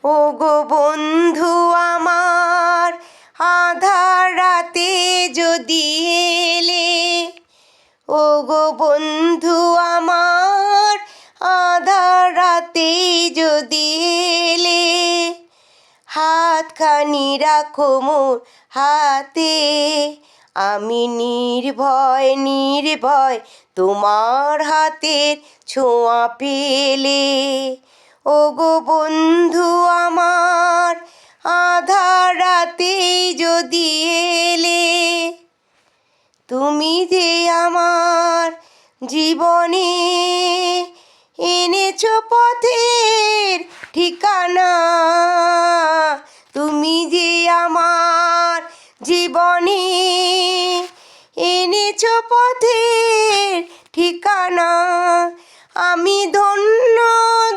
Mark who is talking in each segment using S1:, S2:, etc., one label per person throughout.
S1: ওগো বন্ধু আমার, আধার রাতে যদি এলে, ওগো বন্ধু আমার, আধার রাতে যদি এলে, হাতখানি রাখো মোর হাতে, আমি নির্ভয় নির্ভয় তোমার হাতের ছোঁয়া পেলে। ওগো বন্ধু আমার, আধার রাতে যদি এলে, তুমি যে আমার জীবনে এনেছো পথের ঠিকানা, তুমি যে আমার জীবনে এনেছো পথের ঠিকানা, আমি ধন্য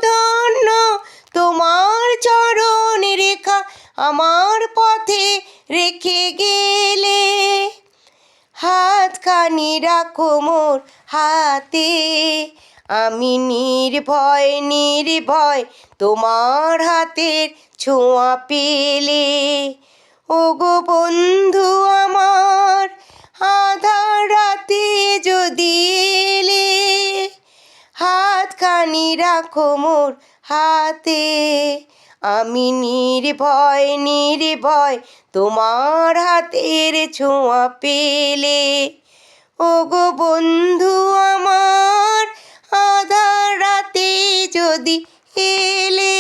S1: ধন্য তোমার চরণ রেখা আমার পথে রেখে গেলে। হাতখানি রাখো মোর হাতে, আমি নির্ভয় নির্ভয় তোমার হাতের ছোঁয়া পেলে। ওগো বন্ধু আমার, আধার রাতে যদি এলে, হাতখানি রাখো মোর হাতে, আমি নির্ভয় নির্ভয় তোমার হাতের ছোঁয়া পেলে। ওগো বন্ধু আমার, আধার রাতে যদি এলে।